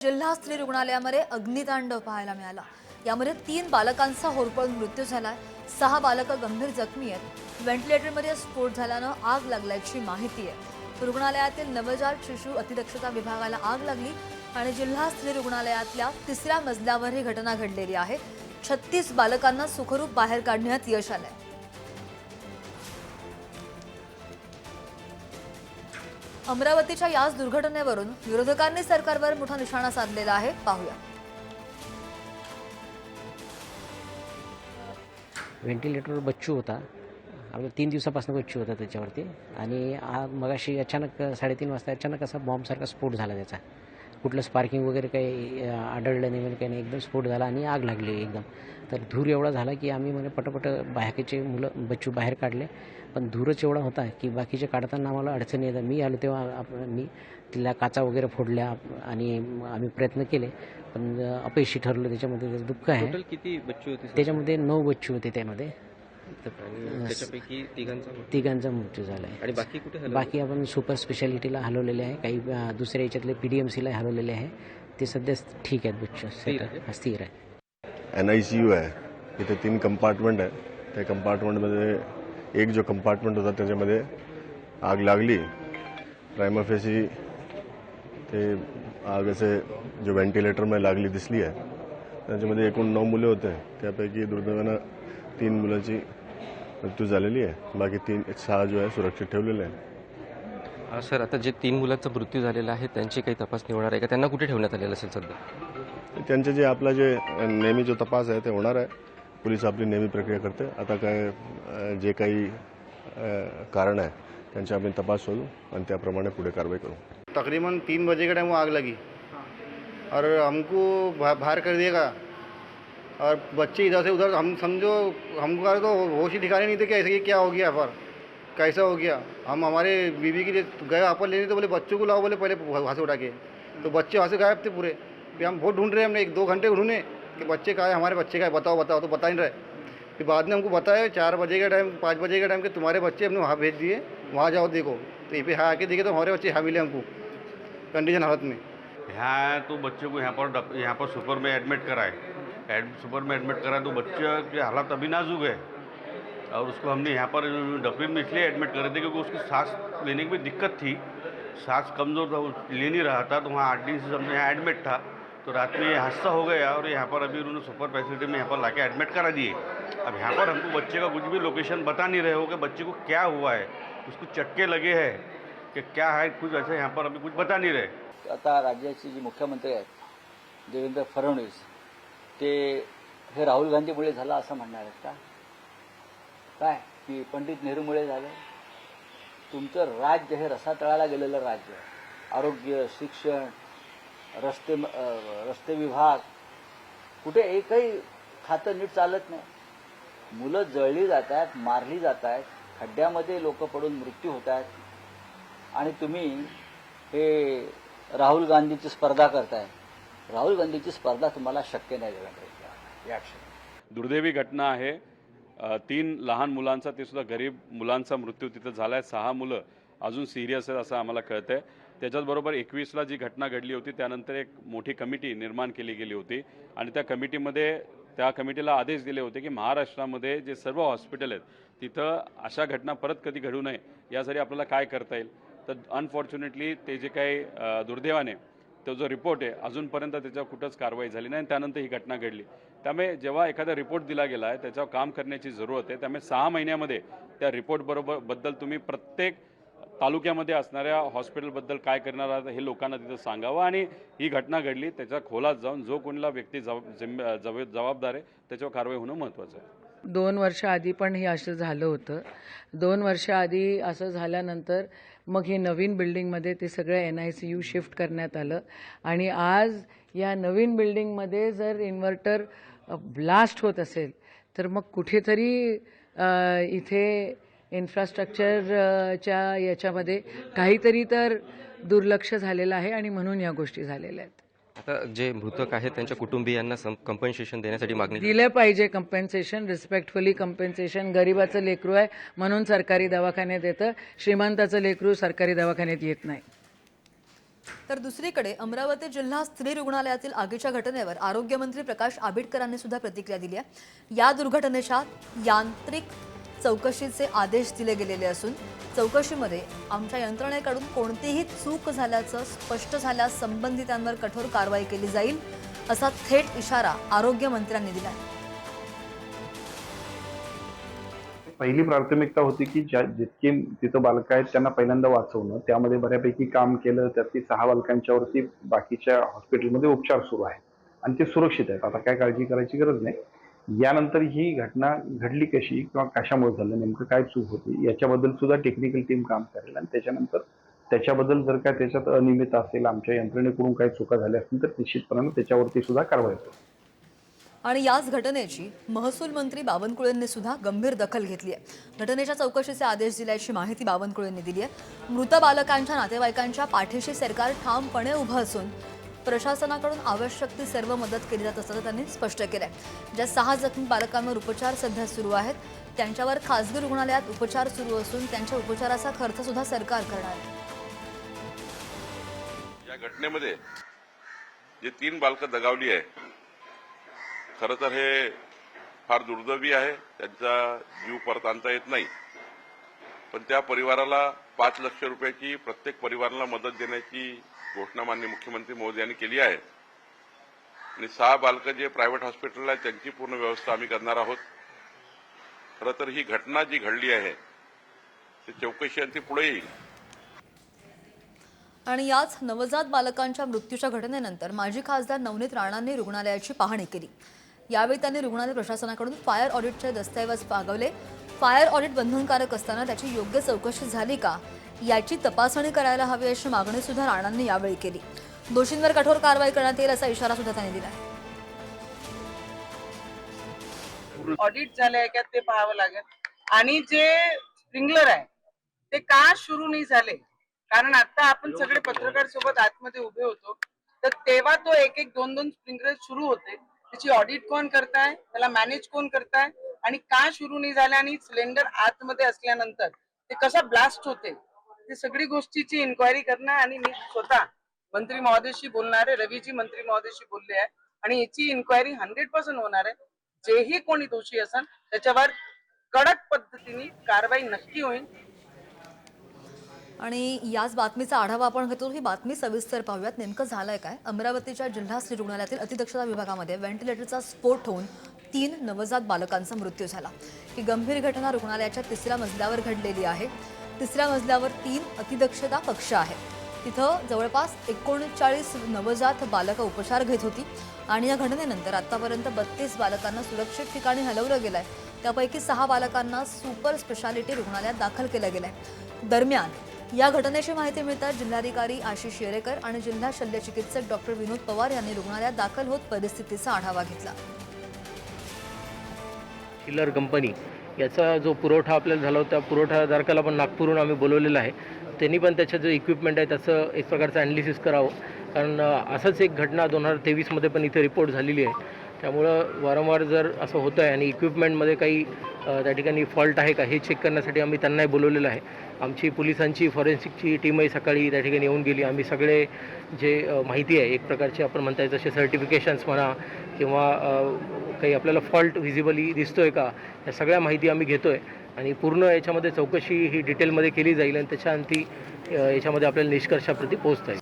जिल्हा स्त्री रुग्णालयामध्ये अग्नितांडव पाहायला मिळाला। यामध्ये 3 बालकांचा होरपळून मृत्यू झालाय। 6 बालकं गंभीर जखमी आहेत। व्हेंटिलेटरमध्ये स्फोट झाल्यानं आग लागल्याची माहिती आहे। रुग्णालयातील नवजात शिशु अतिदक्षता विभागाला आग लागली आणि जिल्हा स्त्री रुग्णालयातल्या 3ऱ्या मजल्यावर ही घटना घडलेली आहे। 36 बालकांना सुखरूप बाहेर काढण्यात यश आलंय। अमरावतीच्या याच दुर्घटनेवरून विरोधकांनी सरकारवर मोठा निशाणा साधलेला आहे। पाहूया। व्हेंटिलेटरवर बच्चू होता। आपला 3 दिवसापासून बच्चू होता त्याच्यावरती आणि मगाशी अचानक 3:30 वाजता अचानक असा बॉम्बसारखा स्फोट झाला त्याचा। कुठलं स्पार्किंग वगैरे काही आढळलं नाही, काही नाही, एकदम स्फोट झाला आणि आग लागली एकदम। तर धूर एवढा झाला की आम्ही म्हणजे पटापट बाकीचे मुलं बच्चू बाहेर काढले, पण धूरच एवढा होता की बाकीचे काढताना आम्हाला अडचणी येतात। मी आलो तेव्हा मी तिला काचा वगैरे फोडल्या आणि आम्ही प्रयत्न केले, पण अपयशी ठरलो। त्याच्यामध्ये दुःख आहे। टोटल किती बच्चू होते? त्याच्यामध्ये 9 बच्चू होते त्यामध्ये। त्याच्यापैकी तिघांचा मृत्यू झाला आहे आणि बाकी कुठे हलवले? बाकी आपण सुपर स्पेशालिटीला हलवलेले आहे, काही दुसऱ्या याच्यातले PDMCला हलवलेले आहे। ते सध्या ठीक आहेत बच्चू, स्थिर आहे। NICU आहे। इथे 3 कंपार्टमेंट आहे। त्या कंपार्टमेंटमध्ये एक जो कंपार्टमेंट होता त्याच्यामध्ये आग लागली। प्रायमा फेसी ते आग असे जो व्हेंटिलेटरमध्ये लागली दिसली आहे। त्याच्यामध्ये एकूण 9 मुले होते। त्यापैकी दुर्दैवानं 3 मुलांची मृत्यू झालेली आहे। बाकी 6 जो आहे सुरक्षित ठेवलेले आहे। सर, आता जे 3 मुलांचा मृत्यू झालेला आहे त्यांची काही तपासणी होणार आहे का? त्यांना कुठे ठेवण्यात आलेलं असेल सध्या? त्यांचे जे आपला जे नेहमी जो तपास आहे ते होणार आहे। पोलीस आपली नेहमी प्रक्रिया करते। आता काय जे काही कारण आहे त्यांचे आपण तपास शोधू आणि त्याप्रमाणे पुढे कारवाई करू। तकरीबन 3 बजे के टाइम वो आग लगी और हमको बाहर कर दिएगा और बच्चे इधर से उधर, हम समझो हमको तो होश ही ठिकाने नहीं थे कि ऐसे क्या हो गया, पर कैसा हो गया। हम हमारे बीवी के लिए गए वहाँ पर लेने, तो बोले बच्चों को लाओ, बोले पहले वहाँ से उठा के, तो बच्चे वहाँ से गायब थे पूरे। फिर हम बहुत ढूंढ रहे हैं, हमने 1-2 घंटे ढूंढे कि बच्चे कहाँ है, हमारे बच्चे कहाँ है, बताओ बताओ, तो बता नहीं रहे। फिर बाद में हमको बताया 4 बजे का टाइम, 5 बजे का टाइम कि तुम्हारे बच्चे हमने वहाँ भेज दिए, वहाँ जाओ देखो। तो ये पे हाँ आके देखे तो हमारे बच्चे यहाँ मिले हमको कंडीशन हालत में। यहाँ तो बच्चे को यहाँ पर सुपर में एडमिट कराए। सुपर में एडमिट करा तो बच्चे की हालत अभी नाजुक है और उसको हमने यहाँ पर डफरी में इसलिए एडमिट करे थे क्योंकि उसकी सांस लेने की भी दिक्कत थी। सांस कमज़ोर था, वो ले नहीं रहा था, तो वहाँ 8 दिन से हमने यहाँ एडमिट था। तो रात में ये हादसा हो गया और यहाँ पर अभी उन्होंने सुपर फैसिलिटी में यहाँ पर लाके एडमिट करा दिए। अब यहाँ पर हमको बच्चे का कुछ भी लोकेशन बता नहीं रहे हो कि बच्चे को क्या हुआ है, उसको चटके लगे हैं कि क्या है, कुछ ऐसे यहाँ पर अभी कुछ बता नहीं रहे। आता राज्याचे जे मुख्यमंत्री आहेत देवेंद्र फडणवीस, ते हे राहुल गांधीमुळे झालं असं म्हणणार आहेत का? काय की पंडित नेहरूमुळे झालं? तुमचं राज्य हे रसातळाला गेलेलं राज्य आहे। आरोग्य, शिक्षण, रस्ते विभाग, कुठे एकही खातं नीट चालत नाही। मुलं जळली जात आहेत, मारली जात आहेत, खड्ड्यामध्ये लोक पडून मृत्यू होत आहेत आणि तुम्ही हे राहुल गांधीची स्पर्धा करताय। राहुल गांधीची स्पर्धा तुम्हाला शक्य नाही देवेंद्र। या क्षणी दुर्दैवी घटना आहे। 3 लहान मुलांचा, ते सुद्धा गरीब मुलांचा मृत्यू तिथं झालाय। 6 मुलं अजून सिरियस आहेत असं आम्हाला कळतंय। त्याच्याचबरोबर 21ला जी घटना घडली होती त्यानंतर एक मोठी कमिटी निर्माण केली गेली होती आणि त्या कमिटीला आदेश दिले होते की महाराष्ट्रामध्ये जे सर्व हॉस्पिटल आहेत तिथं अशा घटना परत कधी घडू नये यासाठी आपल्याला काय करता येईल। तर अनफॉर्च्युनेटली ते जे काही दुर्दैवाने तो जो रिपोर्ट आहे अजूनपर्यंत त्याच्यावर कुठंच कारवाई झाली नाही, त्यानंतर ही घटना घडली। त्यामुळे जेव्हा एखादा रिपोर्ट दिला गेला आहे त्याच्यावर काम करण्याची जरूरत आहे। त्यामुळे 6 महिन्यामध्ये त्या रिपोर्टबद्दल तुम्ही प्रत्येक तालुक्यामध्ये असणाऱ्या हॉस्पिटलबद्दल काय करणार आहात हे लोकांना तिथं सांगावं आणि ही घटना घडली त्याच्या खोलात जाऊन जो कोणला व्यक्ती जबाबदार आहे त्याच्यावर कारवाई होणं महत्त्वाचं आहे। 2 वर्ष आधी पण हे असं झालं होतं। 2 वर्ष आधी असं झाल्यानंतर मग ही नवीन बिल्डिंगमध्ये ते सगळं NICU शिफ्ट करण्यात आलं आणि आज या नवीन बिल्डिंगमध्ये जर इन्व्हर्टर ब्लास्ट होत असेल तर मग कुठेतरी इथे इन्फ्रास्ट्रक्चरच्या याच्यामध्ये काहीतरी तर दुर्लक्ष झालेलं आहे आणि म्हणून या गोष्टी झालेल्या आहेत। आता जे मृतक आहेत त्यांच्या कुटुंबियांना कंपन्सेशन देण्यासाठी मागणी दिलं पाहिजे। Compensation, respectfully compensation. गरिबाचं लेकरू आहे म्हणून सरकारी दवाखान्यात येतं, श्रीमंताचं लेकरू सरकारी दवाखान्यात येत नाही। तर दुसरीकडे अमरावती जिल्हा स्त्री रुग्णालयातील आगीच्या घटनेवर आरोग्यमंत्री प्रकाश आंबेडकरांनी सुद्धा प्रतिक्रिया दिली आहे. या दुर्घटनेच्या यांत्रिक चौकशीचे आदेश दिले गेलेले असून चौकशीमध्ये आमच्या यंत्रणेकडून कोणतीही चूक झाल्याचं स्पष्ट झाल्यास संबंधितांवर कठोर कारवाई केली जाईल असा थेट इशारा आरोग्यमंत्र्यांनी दिला आहे. पहिली प्राथमिकता होती की जितकी तिथं बालकं आहेत त्यांना पहिल्यांदा वाचवणं. त्यामध्ये बऱ्यापैकी काम केलं. त्यातली 6 बालकांच्यावरती बाकीच्या हॉस्पिटलमध्ये उपचार सुरू आहेत आणि ते सुरक्षित आहेत. आता काय काळजी करायची गरज नाही. यानंतर ही घटना घडली कशी किंवा कशामुळे झालं, नेमकं काय चूक होती याच्याबद्दल सुद्धा टेक्निकल टीम काम करेल आणि त्याच्यानंतर त्याच्याबद्दल जर काय त्याच्यात अनियमित असेल, आमच्या यंत्रणेकडून काही चुका झाल्या असतील तर निश्चितपणे त्याच्यावरती सुद्धा कारवाई होईल. आणि याच घटनेची महसूल मंत्री बावनकुळेंनी सुद्धा गंभीर दखल घेतली आहे. घटनेच्या चौकशीचे आदेश दिल्याची माहिती बावनकुळेंनी दिली आहे. मृत बालकांच्या नातेवाईकांच्या पाठीशी सरकार ठामपणे उभं असून प्रशासनाकडून आवश्यक ती सर्व मदत केली जात असल्याचं त्यांनी स्पष्ट केलंय. ज्या 6 जखमी बालकांवर उपचार सध्या सुरू आहेत त्यांच्यावर खासगी रुग्णालयात उपचार सुरू असून त्यांच्या उपचाराचा खर्च सुद्धा सरकार करणार आहे. या घटनेमध्ये जे 3 बालकं दगावली आहे, खरं तर हे फार दुर्दैवी आहे. त्यांचा जीव परत आणता येत नाही. पण त्या परिवाराला 5 लाख रुपयाची प्रत्येक परिवाराला मदत देण्याची घोषणा माननीय मुख्यमंत्री मोदी यांनी केली आहे. आणि 6 बालकं जे प्रायव्हेट हॉस्पिटलला आहेत त्यांची पूर्ण व्यवस्था आम्ही करणार आहोत. खरं तर ही घटना जी घडली आहे ती चौकशी आणि ती पुढे येईल. आणि याच नवजात बालकांच्या मृत्यूच्या घटनेनंतर माजी खासदार नवनीत राणांनी रुग्णालयाची पाहणी केली. यावेळी त्यांनी रुग्णालय प्रशासनाकडून फायर ऑडिटचे दस्तऐवज मागवले. फायर ऑडिट बंधनकारक असताना त्याची योग्य चौकशी झाली का याची तपासणी करायला हवी अशी मागणी सुद्धा राणांनी यावेळी केली. दोषींवर कठोर कारवाई करण्यात येईल असा इशारा सुद्धा त्यांनी दिला. ऑडिट झालंय का ते पाहावं लागेल. आणि जे स्प्रिंकलर आहे ते का सुरू नाही झाले, कारण आता आपण सगळे पत्रकार सोबत आतमध्ये उभे होतो तर तेव्हा तो 1-1, 2-2 स्प्रिंकलर सुरू होते. त्याची ऑडिट कोण करताय, त्याला मॅनेज कोण करताय आणि का सुरू नाही झाले आणि सिलेंडर आतमध्ये असल्यानंतर ते कसा ब्लास्ट होते ते सगळी गोष्टीची इन्क्वायरी करणं. आणि मी स्वतः मंत्री महोदयशी बोलणार आहे, रवीजी मंत्री महोदयशी बोलले आहे आणि याची इन्क्वायरी 100% होणार आहे. जेही कोणी दोषी असेल त्याच्यावर कडक पद्धतीने कारवाई नक्की होईल. आणि याच बातमीचा आढावा आपण घेतो. ही बातमी सविस्तर पाहूयात. नेमकं झालंय काय? अमरावतीच्या जिल्हा स्त्री रुग्णालयातील अतिदक्षता विभागामध्ये व्हेंटिलेटरचा स्फोट होऊन 3 नवजात बालकांचा मृत्यू झाला. ही गंभीर घटना रुग्णालयाच्या 3ऱ्या मजल्यावर घडलेली आहे. 3ऱ्या मजल्यावर 3 अतिदक्षता कक्ष आहेत. तिथं जवळपास 39 नवजात बालकं उपचार घेत होती आणि या घटनेनंतर आतापर्यंत 32 बालकांना सुरक्षित ठिकाणी हलवलं गेलंय. त्यापैकी 6 बालकांना सुपर स्पेशालिटी रुग्णालयात दाखल केलं गेलंय. दरम्यान या घटनेची माहिती मिळताच जिल्हाधिकारी आशिष येरेकर आणि जिल्हा शल्यचिकित्सक डॉक्टर विनोद पवार यांनी रुग्णालयात दाखल होत परिस्थितीचा आढावा घेतला. चिलर कंपनी याचा जो पुरवठा आपल्याला झाला होता, पुरवठादारकाला पण नागपूरहून आम्ही बोलवलेलं आहे. त्यांनी पण त्याचं जो इक्विपमेंट आहे त्याचं एक प्रकारचं ॲनालिसिस करावं, कारण असंच एक घटना 2023मध्ये पण इथे रिपोर्ट झालेली आहे. त्यामुळं वारंवार जर असं होतं आहे आणि इक्विपमेंटमध्ये काही त्या ठिकाणी फॉल्ट आहे का हे चेक करण्यासाठी आम्ही त्यांनाही बोलवलेलं आहे. आमची पोलिसांची फॉरेन्सिकची टीमही सकाळी त्या ठिकाणी येऊन गेली. आम्ही सगळे जे माहिती आहे एक प्रकारचे आपण म्हणता येईल जसे सर्टिफिकेशन्स म्हणा किंवा काही आपल्याला फॉल्ट व्हिजिबली दिसतो आहे का, या सगळ्या माहिती आम्ही घेतो आहे आणि पूर्ण याच्यामध्ये चौकशी ही डिटेलमध्ये केली जाईल आणि त्याच्या अंती याच्यामध्ये आपल्याला निष्कर्षाप्रती पोहोचता येईल.